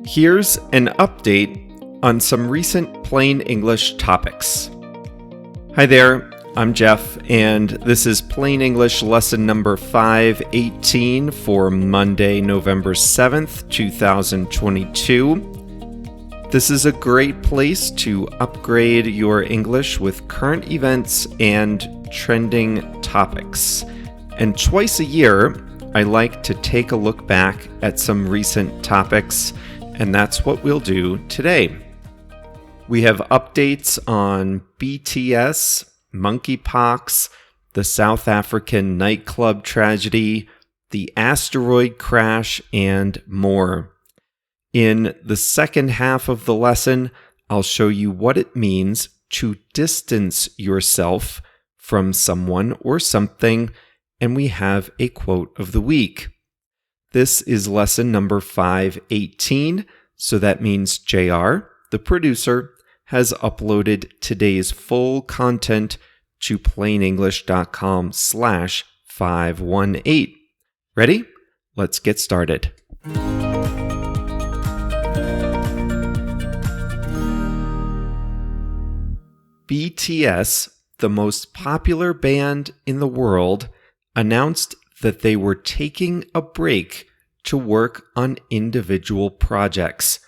Here's an update on some recent plain English topics. Hi there, I'm Jeff, and this is Plain English lesson number 518 for Monday, November 7th, 2022. This is a great place to upgrade your English with current events and trending topics. And twice a year, I like to take a look back at some recent topics, and that's what we'll do today. We have updates on BTS, monkeypox, the South African nightclub tragedy, the asteroid crash, and more. In the second half of the lesson, I'll show you what it means to distance yourself from someone or something, and we have a quote of the week. This is lesson number 518, so that means JR, the producer, has uploaded today's full content to plainenglish.com/518. Ready? Let's get started. BTS, the most popular band in the world, announced that they were taking a break to work on individual projects.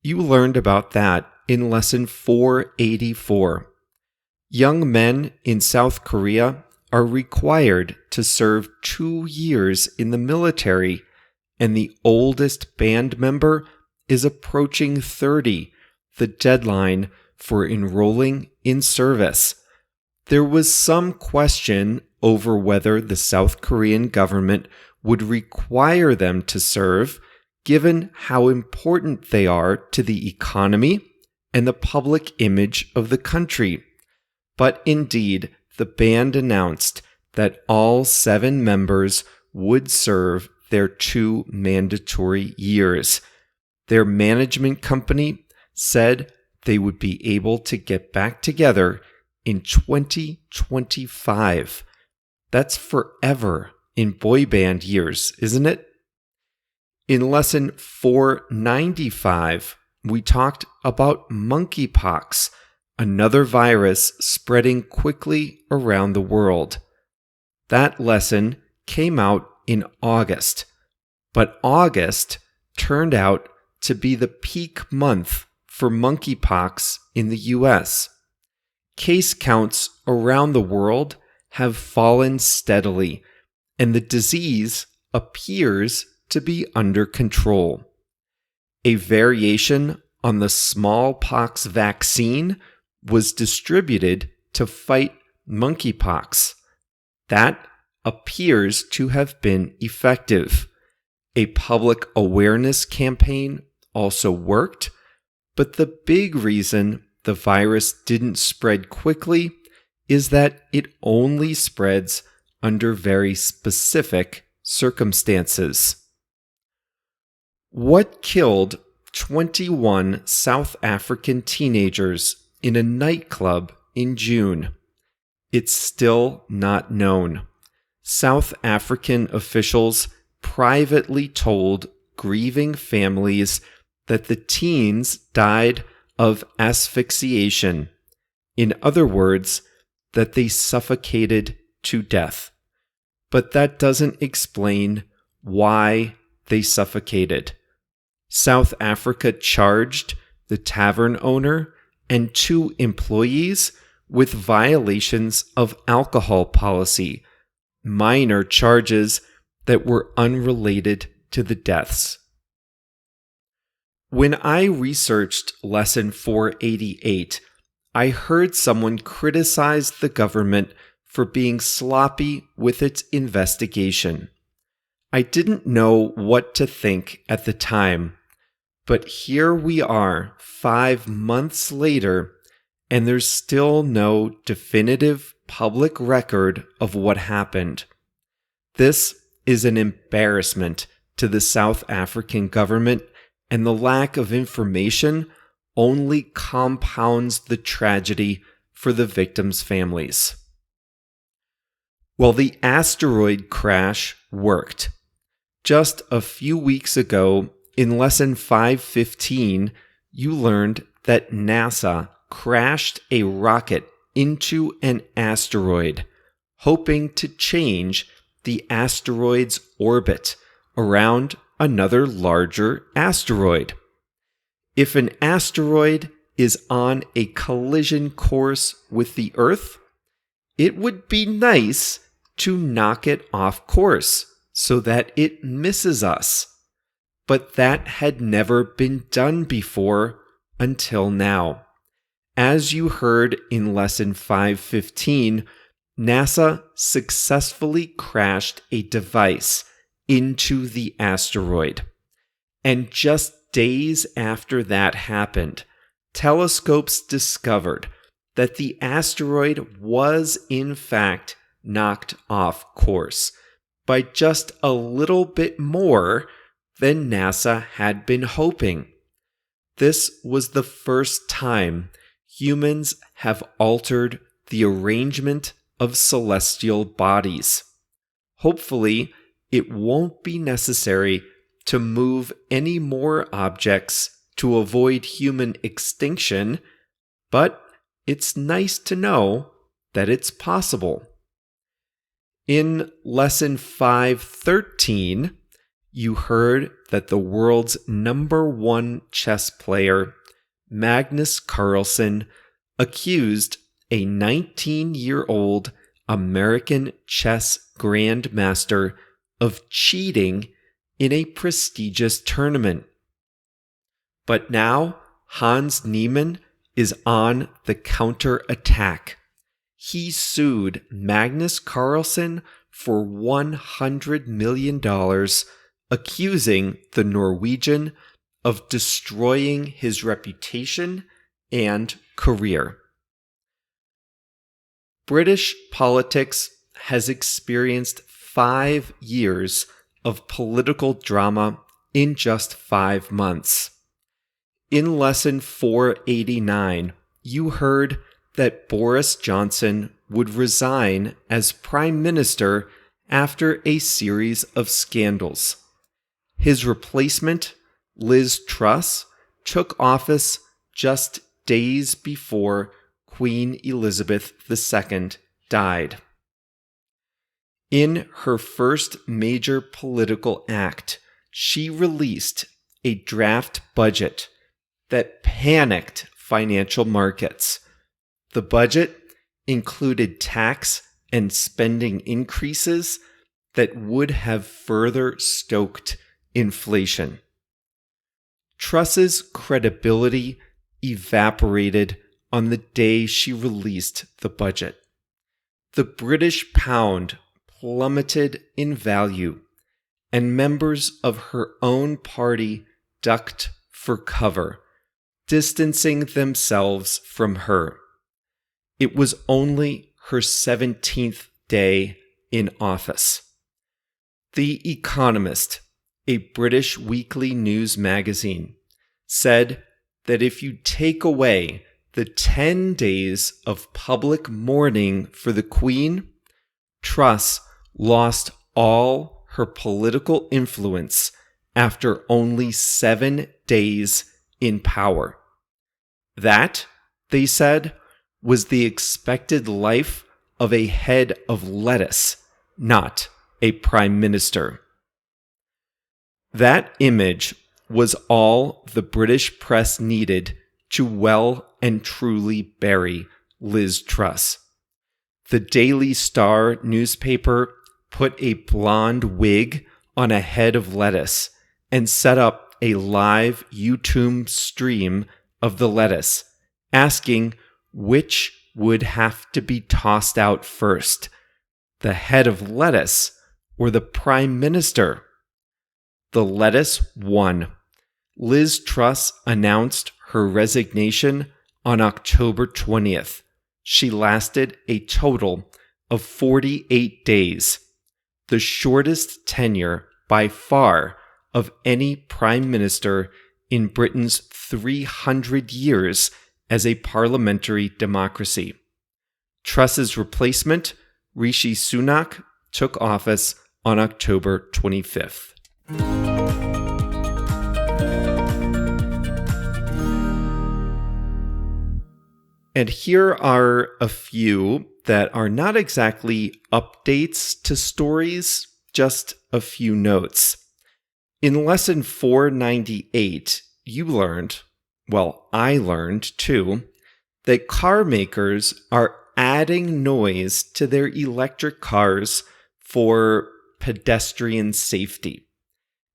You learned about that in lesson 484. Young men in South Korea are required to serve 2 years in the military, and the oldest band member is approaching 30, the deadline for enrolling in service. There was some question over whether the South Korean government would require them to serve, given how important they are to the economy and the public image of the country. But indeed, the band announced that all 7 members would serve their 2 mandatory years. Their management company said they would be able to get back together in 2025. That's forever in boy band years, isn't it? In lesson 495, we talked about monkeypox, another virus spreading quickly around the world. That lesson came out in August, but August turned out to be the peak month for monkeypox in the US. Case counts around the world have fallen steadily, and the disease appears to be under control. A variation on the smallpox vaccine was distributed to fight monkeypox. That appears to have been effective. A public awareness campaign also worked, but the big reason the virus didn't spread quickly is that it only spreads under very specific circumstances. What killed 21 South African teenagers in a nightclub in June? It's still not known. South African officials privately told grieving families that the teens died of asphyxiation. In other words, that they suffocated to death. But that doesn't explain why they suffocated. South Africa charged the tavern owner and 2 employees with violations of alcohol policy, minor charges that were unrelated to the deaths. When I researched lesson 488, I heard someone criticize the government for being sloppy with its investigation. I didn't know what to think at the time, but here we are 5 months later, and there's still no definitive public record of what happened. This is an embarrassment to the South African government, and the lack of information only compounds the tragedy for the victims' families. Well, the asteroid crash worked. Just a few weeks ago, In lesson 515, you learned that NASA crashed a rocket into an asteroid, hoping to change the asteroid's orbit around another larger asteroid. If an asteroid is on a collision course with the Earth, it would be nice to knock it off course so that it misses us. But that had never been done before until now. As you heard in lesson 515, NASA successfully crashed a device into the asteroid. And just days after that happened, telescopes discovered that the asteroid was in fact knocked off course by just a little bit more than NASA had been hoping. This was the first time humans have altered the arrangement of celestial bodies. Hopefully, it won't be necessary to move any more objects to avoid human extinction, but it's nice to know that it's possible. In lesson 513, you heard that the world's #1 chess player, Magnus Carlsen, accused a 19-year-old American chess grandmaster of cheating in a prestigious tournament. But now Hans Niemann is on the counterattack. He sued Magnus Carlsen for $100 million, accusing the Norwegian of destroying his reputation and career. British politics has experienced 5 years of political drama in just 5 months. In lesson 489, you heard that Boris Johnson would resign as Prime Minister after a series of scandals. His replacement, Liz Truss, took office just days before Queen Elizabeth II died. In her first major political act, she released a draft budget that panicked financial markets. The budget included tax and spending increases that would have further stoked inflation. Truss's credibility evaporated on the day she released the budget. The British pound plummeted in value, and members of her own party ducked for cover, distancing themselves from her. It was only her 17th day in office. The Economist, a British weekly news magazine, said that if you take away the 10 days of public mourning for the Queen, Truss lost all her political influence after only 7 days in power. That, they said, was the expected life of a head of lettuce, not a prime minister. That image was all the British press needed to well and truly bury Liz Truss. The Daily Star newspaper put a blonde wig on a head of lettuce and set up a live YouTube stream of the lettuce, asking which would have to be tossed out first, the head of lettuce or the prime minister. The lettuce won. Liz Truss announced her resignation on October 20th. She lasted a total of 48 days, the shortest tenure by far of any prime minister in Britain's 300 years as a parliamentary democracy. Truss's replacement, Rishi Sunak, took office on October 25th. And here are a few that are not exactly updates to stories, just a few notes. In lesson 498, you learned, well, I learned too, that car makers are adding noise to their electric cars for pedestrian safety.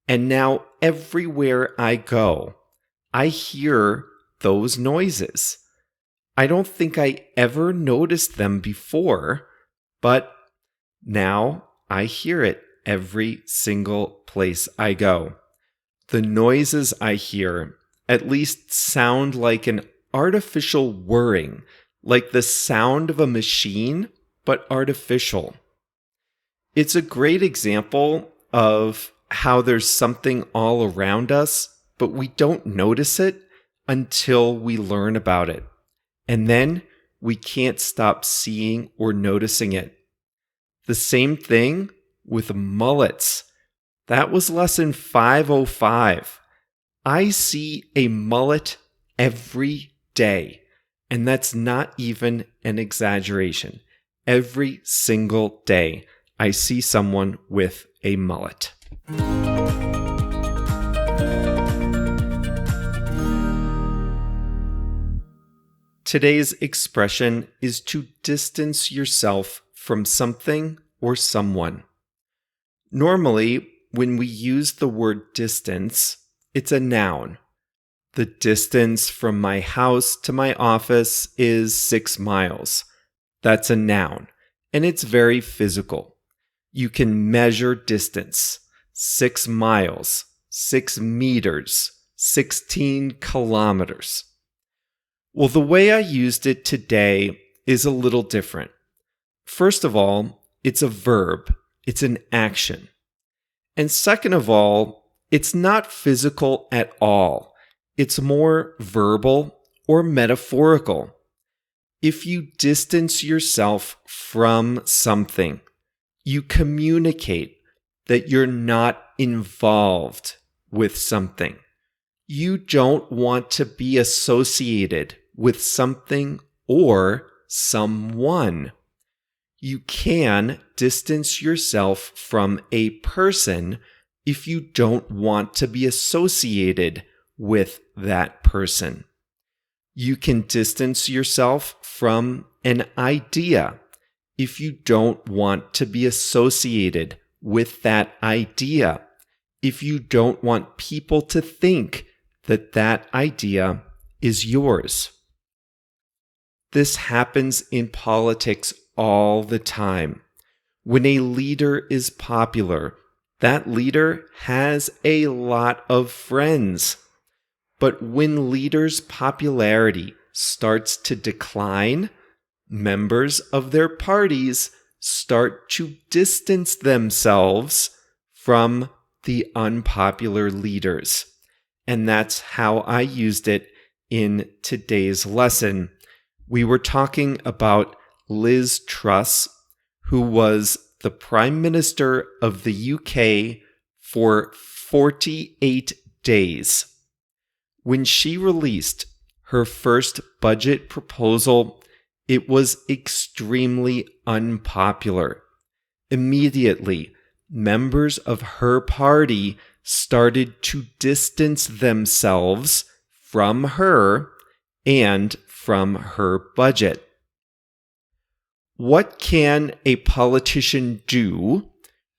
And now everywhere I go, I hear those noises. I don't think I ever noticed them before, but now I hear it every single place I go. The noises I hear at least sound like an artificial whirring, like the sound of a machine, but artificial. It's a great example of how there's something all around us, but we don't notice it until we learn about it. And then we can't stop seeing or noticing it. The same thing with mullets. That was lesson 505. I see a mullet every day, and that's not even an exaggeration. Every single day, I see someone with a mullet. Today's expression is to distance yourself from something or someone. Normally, when we use the word distance, it's a noun. The distance from my house to my office is 6 miles. That's a noun, and it's very physical. You can measure distance. 6 miles, 6 meters, 16 kilometers. Well, the way I used it today is a little different. First of all, it's a verb. It's an action. And second of all, it's not physical at all. It's more verbal or metaphorical. If you distance yourself from something, you communicate that you're not involved with something. You don't want to be associated with something or someone. You can distance yourself from a person if you don't want to be associated with that person. You can distance yourself from an idea if you don't want to be associated with that idea, if you don't want people to think that that idea is yours. This happens in politics all the time. When a leader is popular, that leader has a lot of friends. But when leaders' popularity starts to decline, members of their parties start to distance themselves from the unpopular leaders. And that's how I used it in today's lesson. We were talking about Liz Truss, who was the Prime Minister of the UK for 48 days. When she released her first budget proposal, it was extremely unpopular. Immediately, members of her party started to distance themselves from her and from her budget. What can a politician do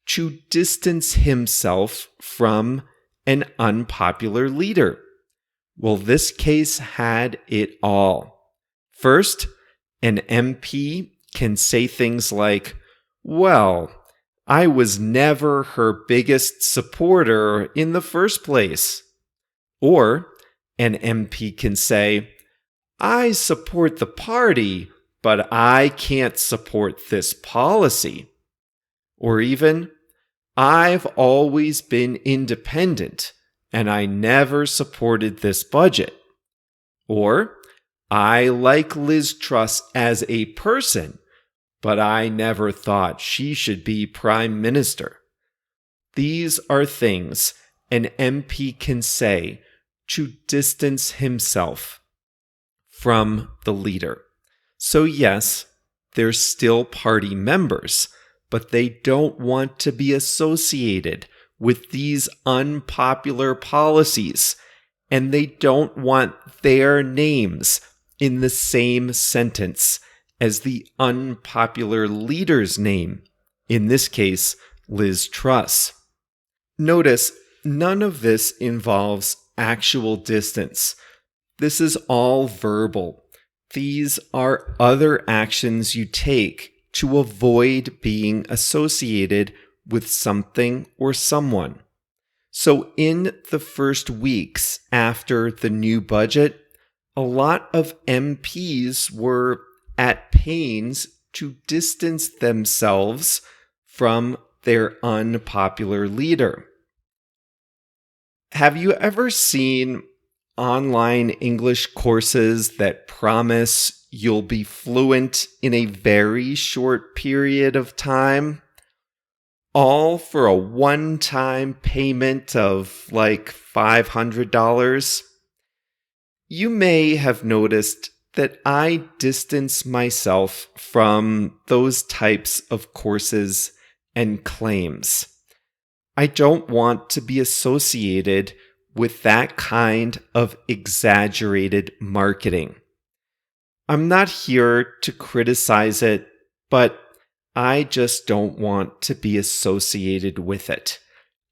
to distance himself from an unpopular leader? Well, this case had it all. First, an MP can say things like, "Well, I was never her biggest supporter in the first place." Or an MP can say, "I support the party, but I can't support this policy." Or even, "I've always been independent, and I never supported this budget." Or, "I like Liz Truss as a person, but I never thought she should be Prime Minister." These are things an MP can say to distance himself from the leader. So yes, they're still party members, but they don't want to be associated with these unpopular policies, and they don't want their names in the same sentence as the unpopular leader's name, in this case, Liz Truss. Notice, none of this involves actual distance. This is all verbal. These are other actions you take to avoid being associated with something or someone. So in the first weeks after the new budget, a lot of MPs were at pains to distance themselves from their unpopular leader. Have you ever seen online English courses that promise you'll be fluent in a very short period of time? All for a one-time payment of like $500? You may have noticed that I distance myself from those types of courses and claims. I don't want to be associated with that kind of exaggerated marketing. I'm not here to criticize it, but I just don't want to be associated with it.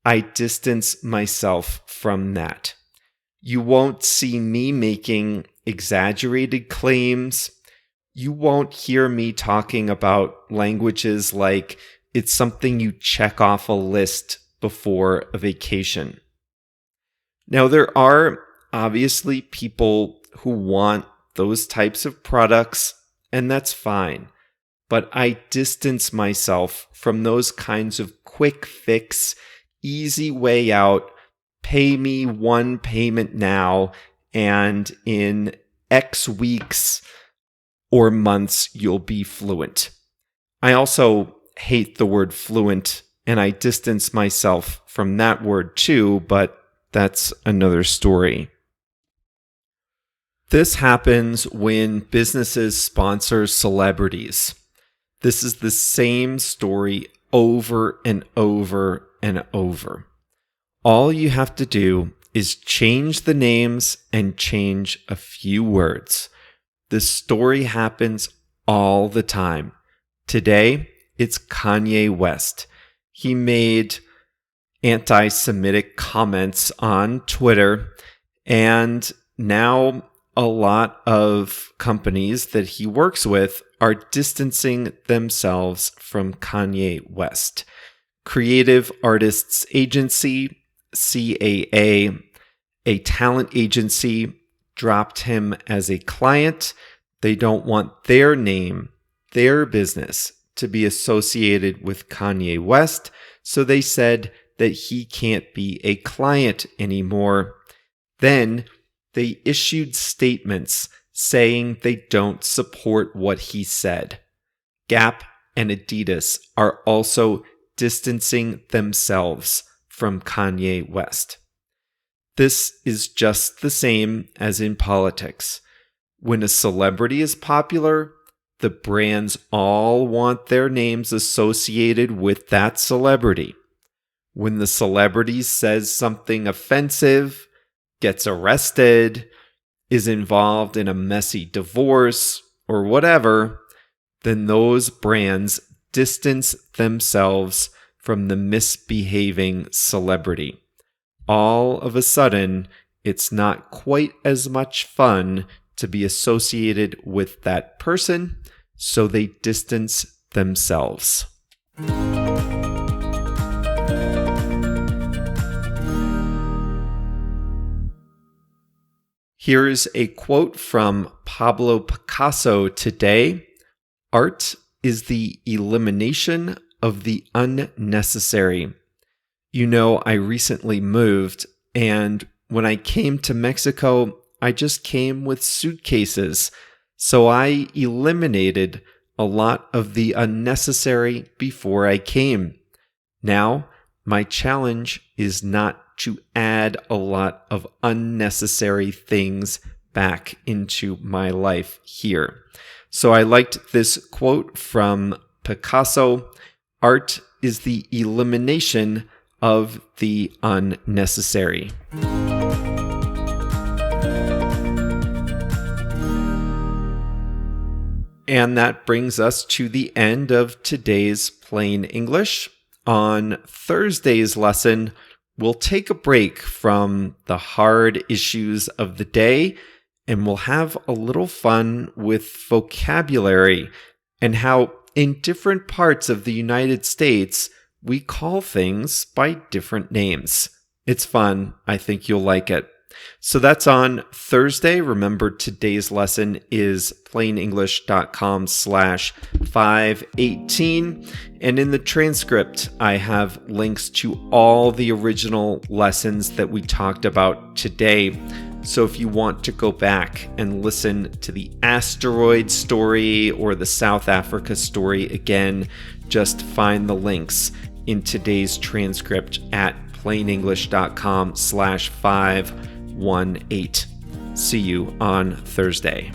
I distance myself from that. You won't see me making exaggerated claims. You won't hear me talking about languages like it's something you check off a list before a vacation. Now, there are obviously people who want those types of products, and that's fine. But I distance myself from those kinds of quick fix, easy way out, pay me one payment now, and in X weeks or months, you'll be fluent. I also hate the word fluent, and I distance myself from that word too, but that's another story. This happens when businesses sponsor celebrities. This is the same story over and over and over. All you have to do is change the names and change a few words. This story happens all the time. Today, it's Kanye West. He made anti-Semitic comments on Twitter, and now a lot of companies that he works with are distancing themselves from Kanye West. Creative Artists Agency, CAA, a talent agency, dropped him as a client. They don't want their name, their business, to be associated with Kanye West, so they said that he can't be a client anymore. Then they issued statements saying they don't support what he said. Gap and Adidas are also distancing themselves from Kanye West. This is just the same as in politics. When a celebrity is popular, the brands all want their names associated with that celebrity. When the celebrity says something offensive, gets arrested, is involved in a messy divorce, or whatever, then those brands distance themselves from the misbehaving celebrity. All of a sudden, it's not quite as much fun to be associated with that person, so they distance themselves. Here's a quote from Pablo Picasso today. Art is the elimination of the unnecessary. You know, I recently moved, and when I came to Mexico, I just came with suitcases. So I eliminated a lot of the unnecessary before I came. Now, my challenge is not to add a lot of unnecessary things back into my life here. So I liked this quote from Picasso: "Art is the elimination of the unnecessary." And that brings us to the end of today's Plain English. On Thursday's lesson, we'll take a break from the hard issues of the day, and we'll have a little fun with vocabulary and how in different parts of the United States, we call things by different names. It's fun. I think you'll like it. So that's on Thursday. Remember, today's lesson is plainenglish.com/518. And in the transcript, I have links to all the original lessons that we talked about today. So if you want to go back and listen to the asteroid story or the South Africa story again, just find the links in today's transcript at plainenglish.com/518. See you on Thursday.